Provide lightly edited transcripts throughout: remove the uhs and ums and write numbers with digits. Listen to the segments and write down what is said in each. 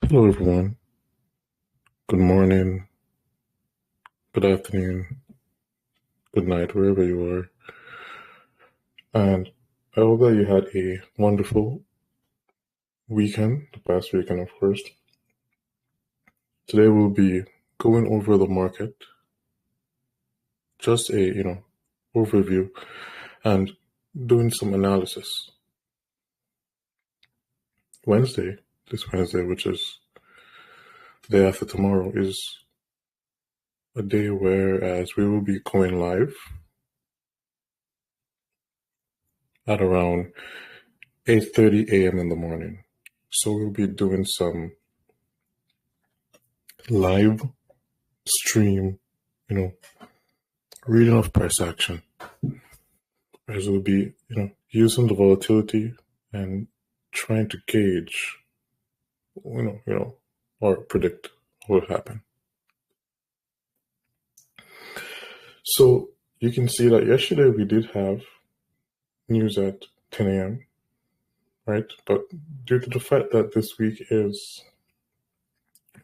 Hello, everyone. Good morning, good afternoon, good night, wherever you are. And I hope that you had a wonderful weekend, the past weekend, of course. Today we'll be going over the market, just a overview, and doing some analysis. This Wednesday, which is the day after tomorrow, is a day whereas we will be going live at around 8:30 a.m. in the morning. So we'll be doing some live stream, reading of price action, as we'll be, using the volatility and trying to gauge, or predict what will happen. So you can see that yesterday we did have news at 10 a.m., right? But due to the fact that this week is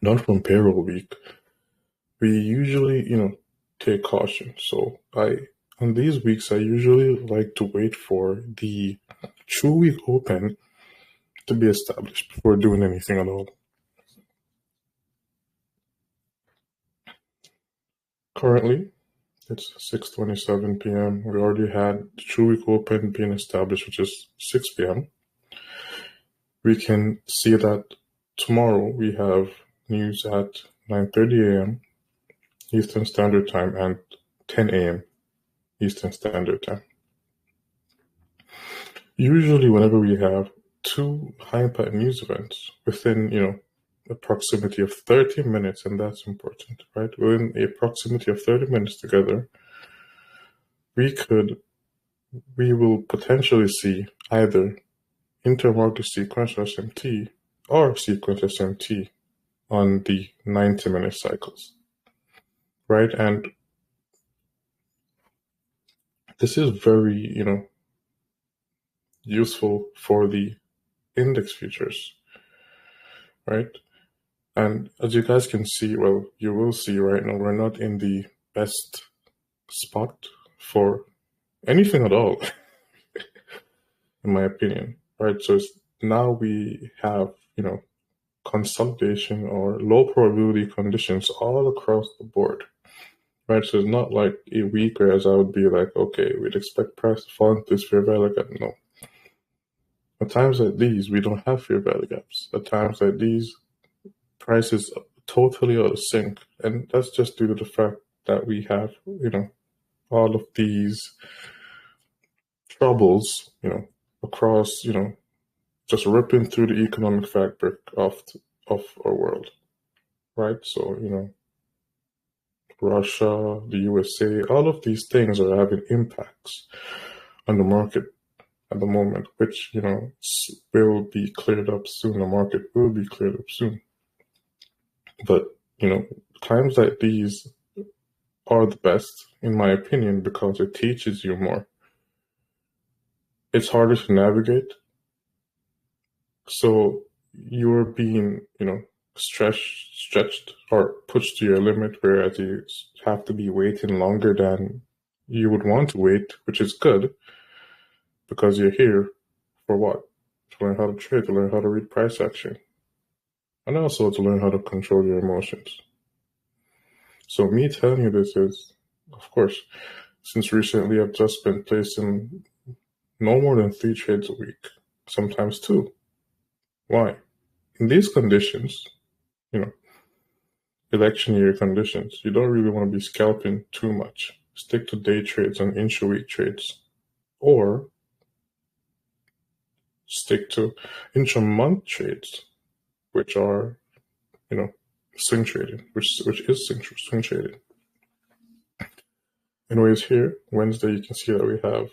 non-farm payroll week, we usually, take caution. So on these weeks, I usually like to wait for the 2-week open to be established before doing anything at all. Currently, it's 6:27 p.m. We already had the 2-week open being established, which is 6 p.m. We can see that tomorrow we have news at 9:30 a.m. Eastern Standard Time and 10 a.m. Eastern Standard Time. Usually, whenever we have two high-impact news events within, a proximity of 30 minutes, and that's important, right? Within a proximity of 30 minutes together, we will potentially see either intermarket sequential SMT or sequence SMT on the 90-minute cycles, right? And this is very, useful for the index futures, right? And as you guys can see, well, you will see right now, we're not in the best spot for anything at all, in my opinion, right? So now we have, consolidation or low probability conditions all across the board, right? So it's not like a week whereas I would be like, okay, we'd expect price to fall into this fair value gap. No. At times like these, we don't have fair value gaps. At times like these, prices totally out of sync. And that's just due to the fact that we have, all of these troubles, across, just ripping through the economic fabric of our world, right? So, Russia, the USA, all of these things are having impacts on the market at the moment, which, will be cleared up soon. The market will be cleared up soon. But, times like these are the best, in my opinion, because it teaches you more. It's harder to navigate. So you're being, stretched or pushed to your limit, whereas you have to be waiting longer than you would want to wait, which is good because you're here for what? To learn how to trade, to learn how to read price action, and also to learn how to control your emotions. So me telling you this is, of course, since recently I've just been placing no more than 3 trades a week, sometimes 2. Why? In these conditions, election year conditions, you don't really want to be scalping too much. Stick to day trades and intra-week trades, or stick to intra-month trades, which are, swing trading, which is swing trading. Anyways, here, Wednesday, you can see that we have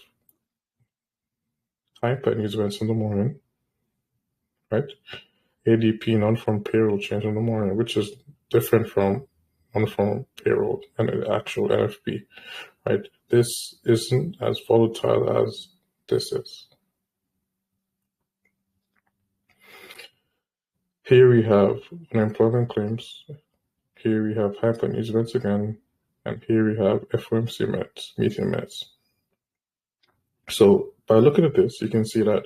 high-impact news events in the morning, right? ADP, non-farm payroll change in the morning, which is different from non-farm payroll and the actual NFP, right? This isn't as volatile as this is. Here we have unemployment claims. Here we have hyper-news events again. And here we have FOMC minutes, meeting minutes. So by looking at this, you can see that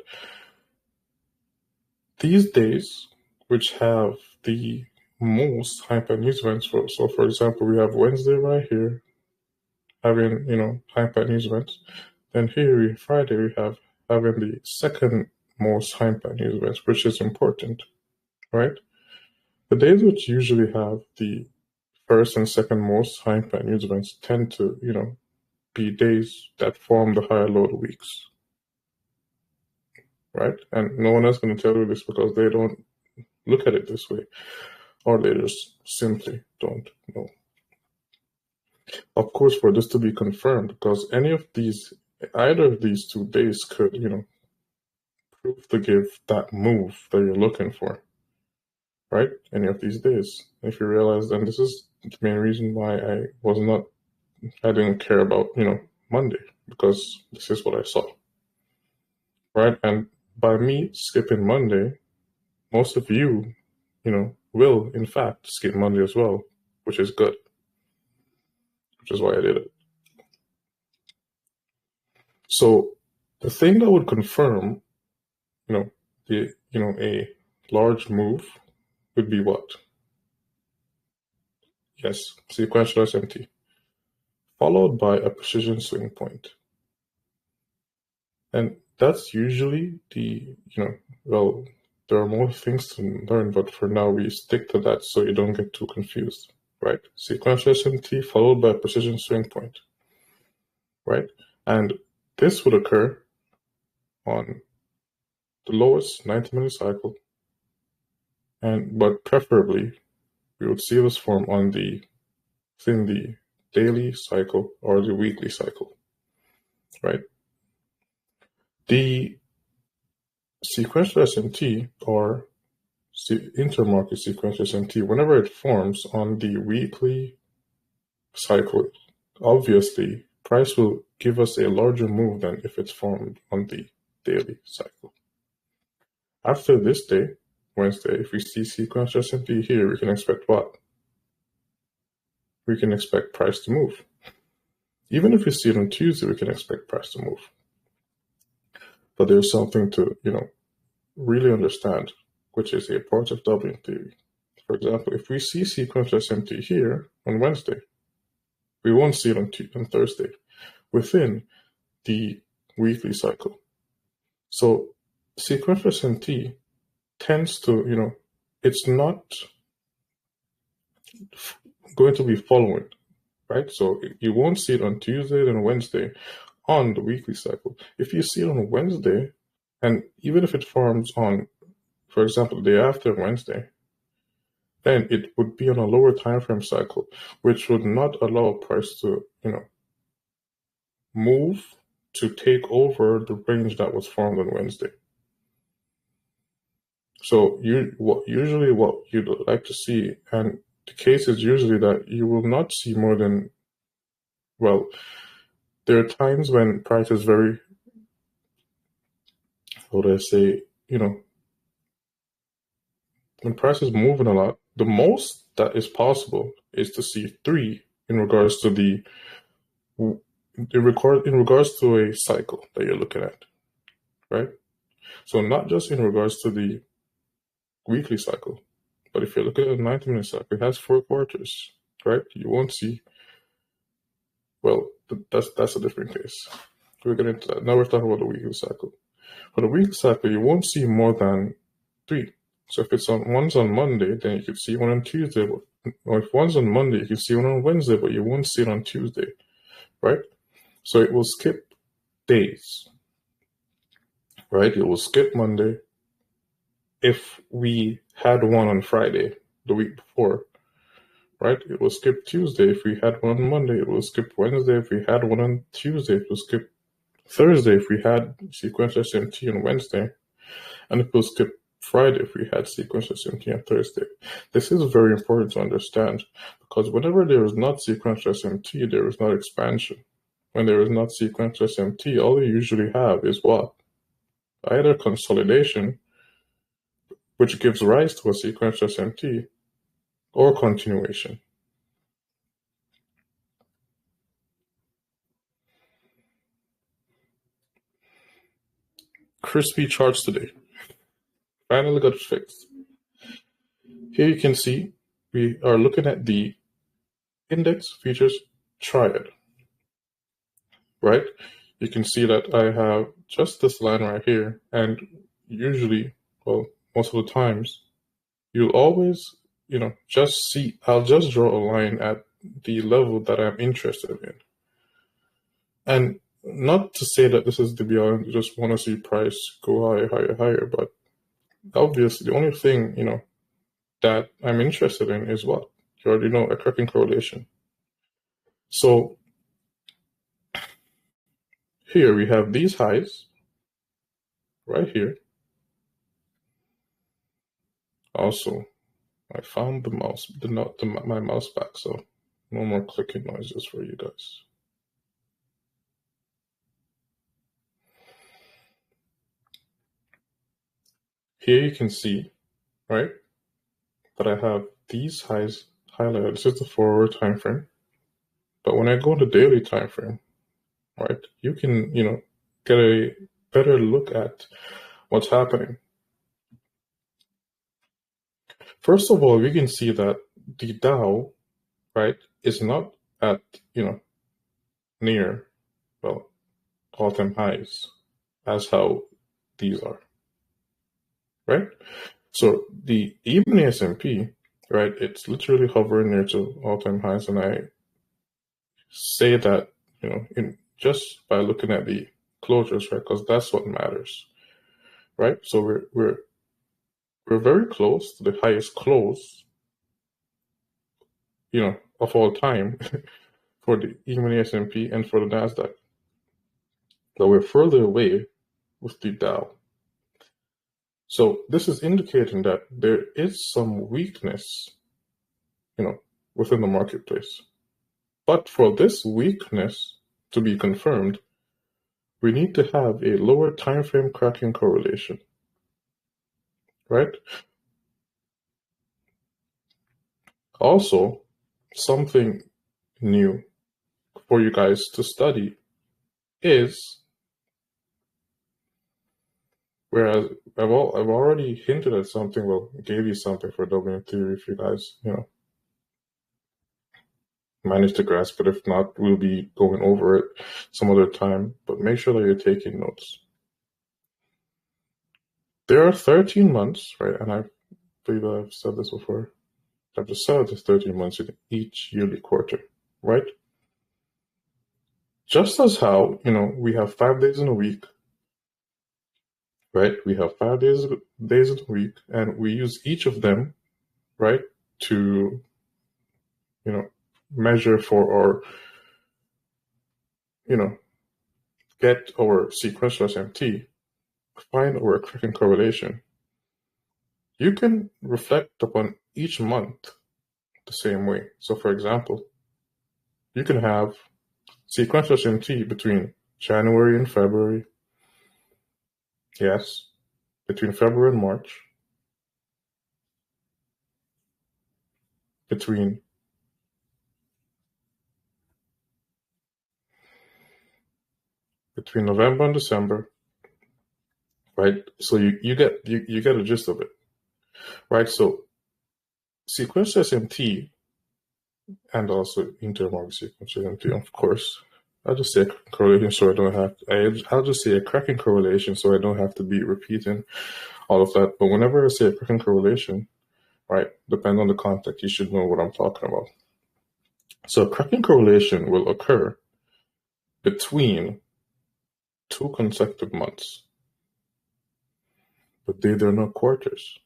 these days, which have the most hyper-news events so for example, we have Wednesday right here, having, hyper-news events. Then here, Friday, we have having the second most hyper-news events, which is important, right? The days which usually have the first and second most hyper-news events tend to, be days that form the higher load weeks, right? And no one else going to tell you this because they don't look at it this way, or they just simply don't know. Of course, for this to be confirmed, because either of these 2 days could, prove to give that move that you're looking for, right? Any of these days. If you realize, then this is the main reason why I didn't care about, Monday, because this is what I saw, right? And by me skipping Monday, most of you, will in fact skip Monday as well, which is good, which is why I did it. So the thing that would confirm, a large move would be what? Yes, sequential SMT, followed by a precision swing point. And that's usually there are more things to learn, but for now we stick to that so you don't get too confused, right? Sequential SMT followed by a precision swing point, right? And this would occur on the lowest 90-minute cycle, but preferably we would see this form within the daily cycle or the weekly cycle, right? The sequential SMT or intermarket sequential SMT, whenever it forms on the weekly cycle, obviously price will give us a larger move than if it's formed on the daily cycle. After this day, Wednesday, if we see sequential SMT here, we can expect what? We can expect price to move. Even if we see it on Tuesday, we can expect price to move. But there's something to, really understand, which is the approach of doubling theory. For example, if we see sequential SMT here on Wednesday, we won't see it on Thursday within the weekly cycle. So sequential SMT tends to, it's not going to be following, right? So you won't see it on Tuesday and Wednesday on the weekly cycle. If you see it on Wednesday, and even if it forms on, for example, the day after Wednesday, then it would be on a lower time frame cycle, which would not allow price to, move to take over the range that was formed on Wednesday. So usually what you'd like to see, and the case is usually that you will not see more than, there are times when price is very, when price is moving a lot, the most that is possible is to see 3 in regards to in regards to a cycle that you're looking at, right? So not just in regards to the weekly cycle, but if you look at a 90-minute cycle, it has 4 quarters, right? You won't see, that's a different case. We'll get into that. Now we're talking about the weekly cycle. For the weekly cycle, you won't see more than 3. So if one's on Monday, then you could see one on Tuesday. Or if one's on Monday, you can see one on Wednesday, but you won't see it on Tuesday, right? So it will skip days, right? It will skip Monday. If we had one on Friday the week before, right? It will skip Tuesday. If we had one on Monday, it will skip Wednesday. If we had one on Tuesday, it will skip Thursday if we had sequential SMT on Wednesday. And it will skip Friday if we had sequential SMT on Thursday. This is very important to understand because whenever there is not sequential SMT, there is not expansion. When there is not sequential SMT, all you usually have is what? Either consolidation which gives rise to a sequence SMT or continuation. Crispy charts today. Finally got it fixed. Here you can see we are looking at the index features triad, right? You can see that I have just this line right here, and usually, well, most of the times, you'll always, just see, I'll just draw a line at the level that I'm interested in. And not to say that this is the beyond, you just want to see price go higher, higher, higher, but obviously the only thing, that I'm interested in is what? You already know, a cracking correlation. So here we have these highs right here. Also, I found the mouse, my mouse back, so no more clicking noises for you guys. Here you can see, right, that I have these highs highlighted. This is the forward time frame. But when I go to daily time frame, right, you can, get a better look at what's happening. First of all, we can see that the Dow, right, is not at, near, well, all-time highs as how these are, right? So even the S&P, right, it's literally hovering near to all-time highs, and I say that, just by looking at the closures, right, because that's what matters, right? So we're very close to the highest close, of all time for even the S&P and for the Nasdaq. But we're further away with the Dow. So this is indicating that there is some weakness, within the marketplace. But for this weakness to be confirmed, we need to have a lower time frame cracking correlation, right? Also, something new for you guys to study is, whereas I've already hinted at something, well, gave you something for W theory if you guys, manage to grasp it. If not, we'll be going over it some other time, but make sure that you're taking notes. There are 13 months, right? And I believe I've said this before. I've just said there's 13 months in each yearly quarter, right? Just as how, we have 5 days in a week, right? We have 5 days in a week, and we use each of them, right, to, measure for our, get our sequential SMT, find our cracking correlation. You can reflect upon each month the same way. So for example, you can have sequential SMT between January and February. Yes, between February and March. Between November and December, right? So you get a gist of it, right? So sequential SMT and also intermortgage sequential SMT, of course. I'll just say a correlation so I don't have to, I'll just say a cracking correlation so I don't have to be repeating all of that. But whenever I say a cracking correlation, right, depending on the context, you should know what I'm talking about. So a cracking correlation will occur between 2 consecutive months. But they're not quarters.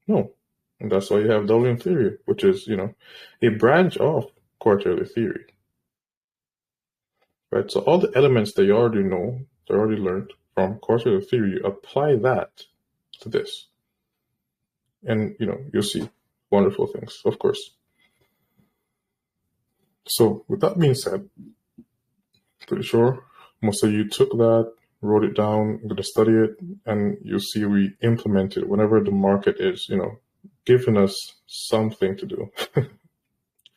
No. And that's why you have Darwin theory, which is, a branch of quarterly theory. Right? So all the elements that you already know, that you already learned from quarterly theory, you apply that to this. And, you'll see wonderful things, of course. So with that being said, pretty sure most of you took that, wrote it down, I'm going to study it, and you'll see we implement it whenever the market is, giving us something to do.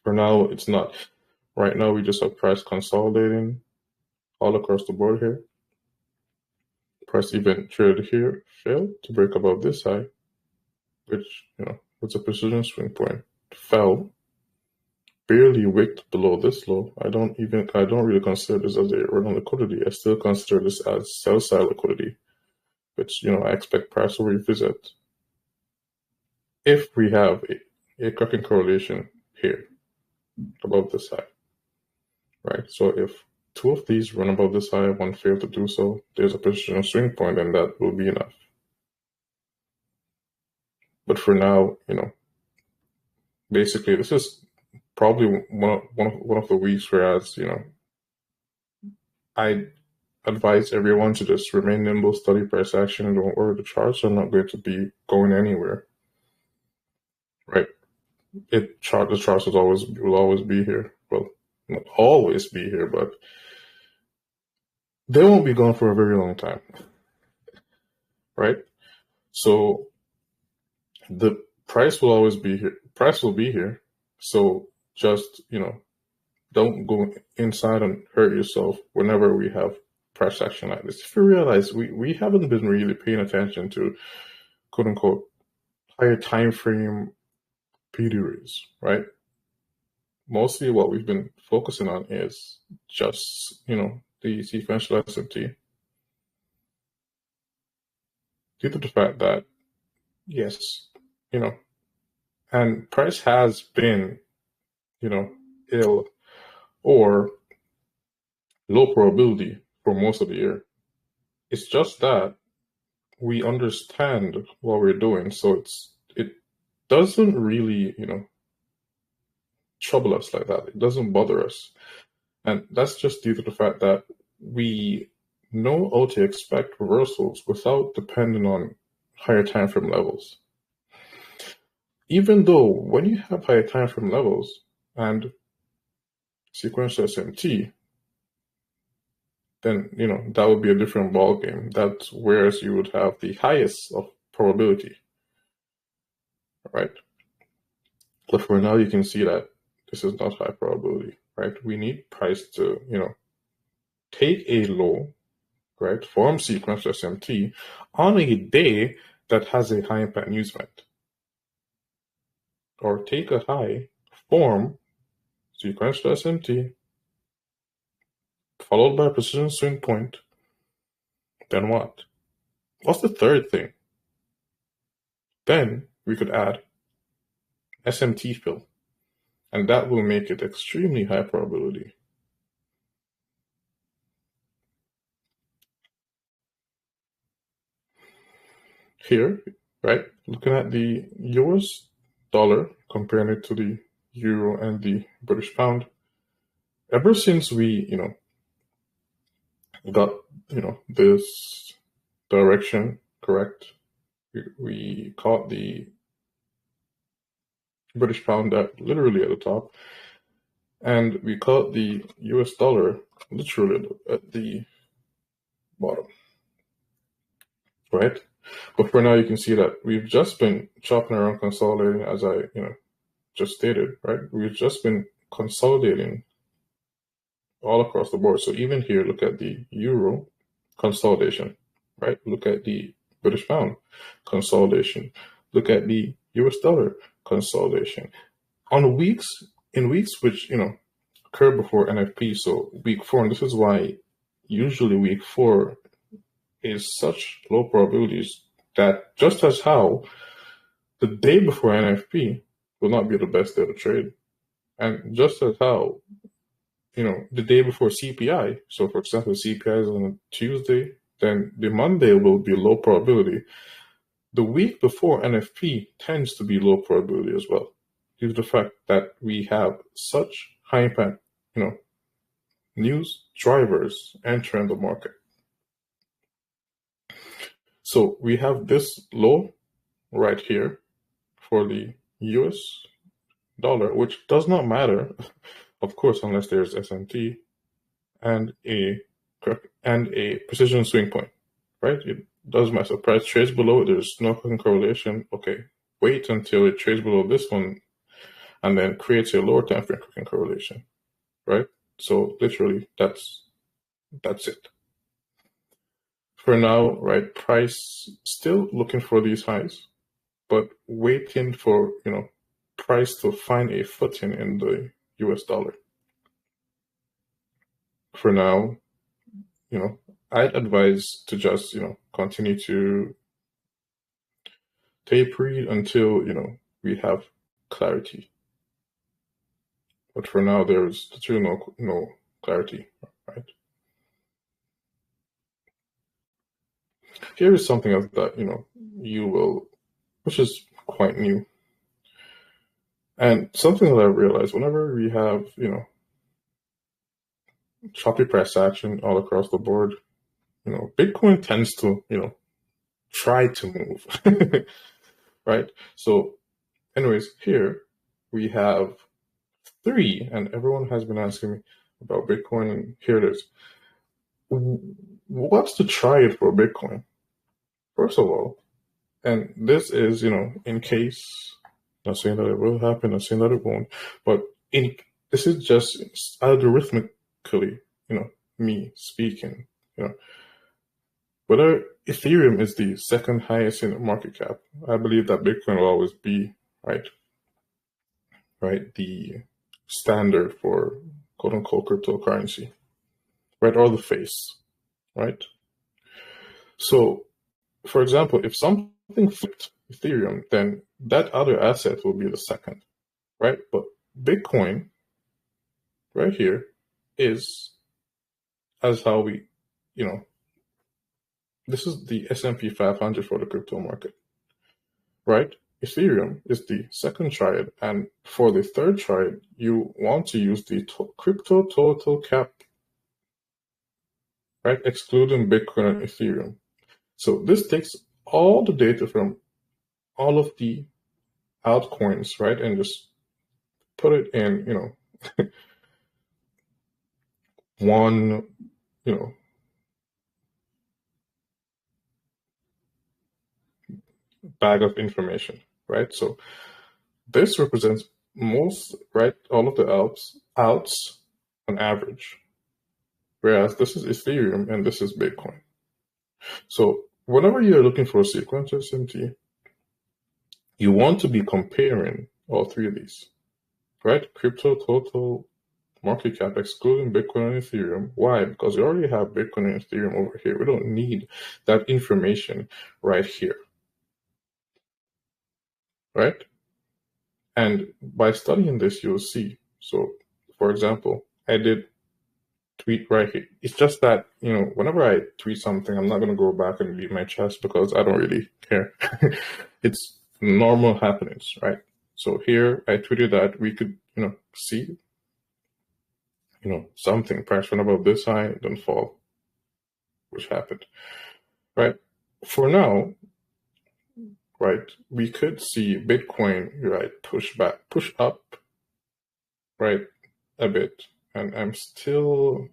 For now, it's not. Right now, we just have price consolidating all across the board here. Price even traded here, failed to break above this high, which, was a precision swing point. Fell, barely wicked below this low. I don't really consider this as a run on liquidity. I still consider this as sell side liquidity, which, I expect price to revisit if we have a cracking correlation here above this high, right? So if two of these run above this high, one failed to do so, there's a precision swing point, and that will be enough. But for now, basically this is probably one of the weeks whereas, I advise everyone to just remain nimble, study price action, and don't worry, the charts are not going to be going anywhere, right? The charts will always be here. Well, not always be here, but they won't be gone for a very long time, right? So the price will always be here. Price will be here. So just, don't go inside and hurt yourself whenever we have price action like this. If you realize we haven't been really paying attention to quote unquote higher time frame PDRs, right? Mostly what we've been focusing on is just, the sequential SMT. Due to the fact that, yes, and price has been, ill or low probability for most of the year. It's just that we understand what we're doing, so it doesn't really, trouble us like that. It doesn't bother us. And that's just due to the fact that we know how to expect reversals without depending on higher time frame levels. Even though when you have higher time frame levels and sequential SMT, then, that would be a different ball game. That's whereas you would have the highest of probability, right? But for now, you can see that this is not high probability, right? We need price to, take a low, right, form sequential SMT on a day that has a high impact news event, or take a high, form sequential SMT, followed by a precision swing point. Then what? What's the third thing? Then we could add SMT fill, and that will make it extremely high probability. Here, right, looking at the US dollar, comparing it to the euro and the British pound, ever since we, got, this direction correct, we caught the British pound literally at the top, and we caught the US dollar literally at the bottom, right? But for now, you can see that we've just been chopping around consolidating, as I, just stated, right? We've just been consolidating all across the board. So even here, look at the euro consolidation, right? Look at the British pound consolidation. Look at the US dollar consolidation. In weeks which, occur before NFP, so week 4, and this is why usually week 4 is such low probabilities, that just as how the day before NFP will not be the best day to trade, and just as how, the day before CPI, so for example, CPI is on a Tuesday, then the Monday will be low probability. The week before NFP tends to be low probability as well, due to the fact that we have such high impact, news drivers entering the market. So we have this low right here for the US dollar, which does not matter, of course, unless there's SMT and a and a precision swing point, right? It does matter. Price trades below, there's no correlation. Okay, wait until it trades below this one and then creates a lower time frame correlation, right? So literally that's it. For now, right, price still looking for these highs, but waiting for, price to find a footing in the US dollar. For now, I'd advise to just, continue to taper it until, we have clarity. But for now, there's still no clarity, right? Here is something else that, you will, which is quite new. And something that I realized whenever we have, choppy price action all across the board, Bitcoin tends to, try to move, right? So anyways, here we have 3, and everyone has been asking me about Bitcoin, and here it is. What's the triad for Bitcoin? First of all, and this is, in case, not saying that it will happen, not saying that it won't, but this is just algorithmically, me speaking, whether Ethereum is the second highest in the market cap, I believe that Bitcoin will always be, right, the standard for quote unquote cryptocurrency, right, or the face, right? So, for example, if something flipped Ethereum, then that other asset will be the second, right? But Bitcoin, right here, is as how we, this is the S&P 500 for the crypto market, right? Ethereum is the second triad, and for the third triad, you want to use the crypto total cap, right? Excluding Bitcoin and Ethereum. So this takes all the data from all of the altcoins, right? And just put it in, one, bag of information, right? So this represents most, right, all of the outs on average, whereas this is Ethereum and this is Bitcoin. So whenever you're looking for a sequence SMT, you want to be comparing all 3 of these, right? Crypto total market cap excluding Bitcoin and Ethereum. Why? Because we already have Bitcoin and Ethereum over here. We don't need that information right here, right? And by studying this, you'll see. So, for example, I did tweet right here. It's just that, whenever I tweet something, I'm not going to go back and beat my chest because I don't really care. It's normal happenings, right? So here I tweeted that we could, see, something price went above this high, then fall, which happened, right? For now, right, we could see Bitcoin, right, push up, right, a bit. And I'm still,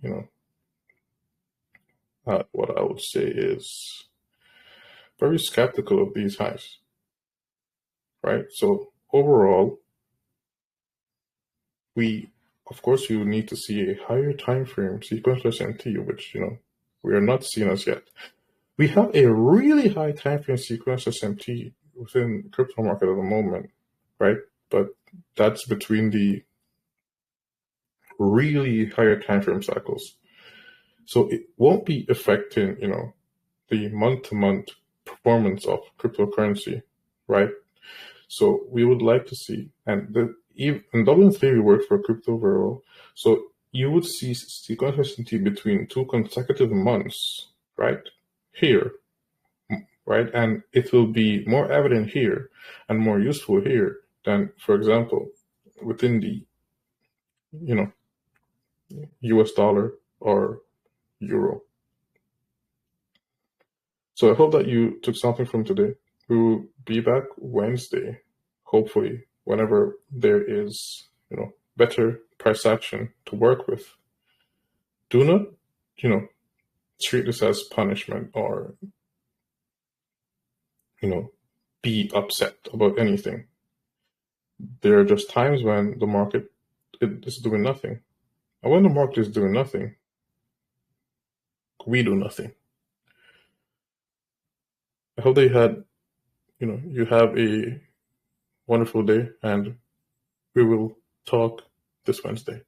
what I would say is very skeptical of these highs, right? So overall, of course, you need to see a higher time frame sequence SMT, which, we are not seeing as yet. We have a really high time frame sequence SMT within the crypto market at the moment, right? But that's between the really higher time frame cycles. So it won't be affecting, the month-to-month performance of cryptocurrency, right? So we would like to see, and Dublin theory works for crypto very well. So you would see sequence SMT between 2 consecutive months, right? Here, right? And it will be more evident here and more useful here than, for example, within the, US dollar or euro. So I hope that you took something from today. We will be back Wednesday, hopefully, whenever there is, better price action to work with. Do not, treat this as punishment or, be upset about anything. There are just times when the market is doing nothing. And when the market is doing nothing, we do nothing. I hope that you have a wonderful day, and we will talk this Wednesday.